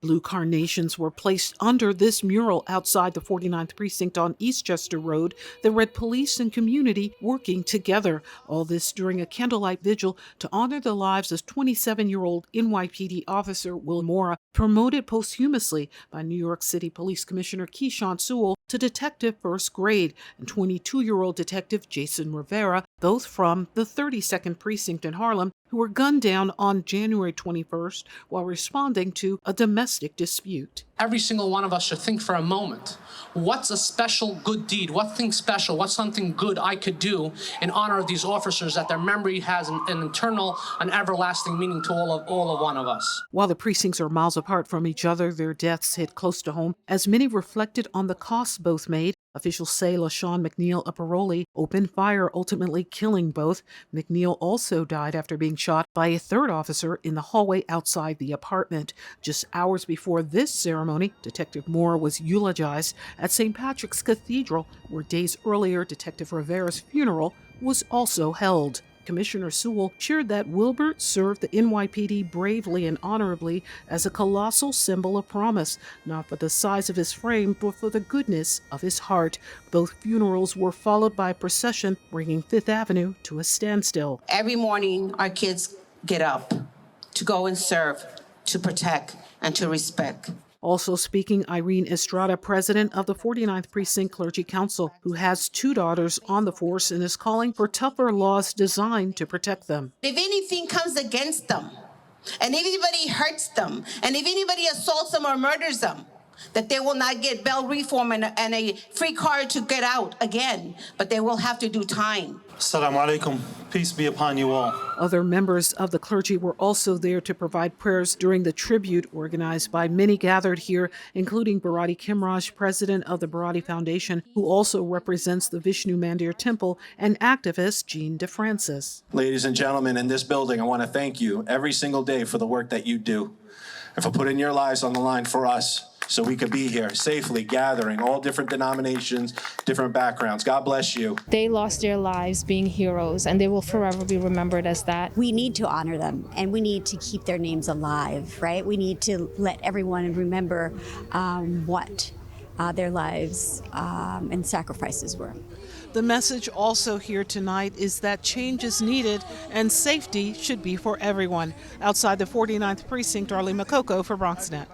Blue carnations were placed under this mural outside the 49th Precinct on Eastchester Road that read police and community working together. All this during a candlelight vigil to honor the lives of 27-year-old NYPD Officer Wilbert Mora, promoted posthumously by New York City Police Commissioner Keechant Sewell to detective first grade, and 22-year-old Detective Jason Rivera, both from the 32nd Precinct in Harlem, who were gunned down on January 21st while responding to a domestic dispute. Every single one of us should think for a moment, what's a special good deed? What's something good I could do in honor of these officers, that their memory has an eternal, an everlasting meaning to all of one of us. While the precincts are miles apart from each other, their deaths hit close to home as many reflected on the costs both made. Officials say LaShawn McNeil of Paroli opened fire, ultimately killing both. McNeil also died after being shot by a third officer in the hallway outside the apartment. Just hours before this ceremony, Detective Mora was eulogized at St. Patrick's Cathedral, where days earlier Detective Rivera's funeral was also held. Commissioner Sewell shared that Wilbert served the NYPD bravely and honorably as a colossal symbol of promise, not for the size of his frame, but for the goodness of his heart. Both funerals were followed by a procession bringing Fifth Avenue to a standstill. Every morning, our kids get up to go and serve, to protect, and to respect. Also speaking, Irene Estrada, president of the 49th Precinct Clergy Council, who has two daughters on the force and is calling for tougher laws designed to protect them. If anything comes against them, and if anybody hurts them, and if anybody assaults them or murders them, that they will not get bail reform and a free card to get out again, but they will have to do time. Assalamu alaikum. Peace be upon you all. Other members of the clergy were also there to provide prayers during the tribute organized by many gathered here, including Bharati Kemraj, president of the Bharati Foundation, who also represents the Vishnu Mandir Temple, and activist Jean DeFrancis. Ladies and gentlemen, in this building, I want to thank you every single day for the work that you do and for putting your lives on the line for us, so we could be here safely gathering, all different denominations, different backgrounds. God bless you. They lost their lives being heroes, and they will forever be remembered as that. We need to honor them, and we need to keep their names alive, right? We need to let everyone remember what their lives and sacrifices were. The message also here tonight is that change is needed and safety should be for everyone. Outside the 49th Precinct, Arlene Mukoko for BronxNet.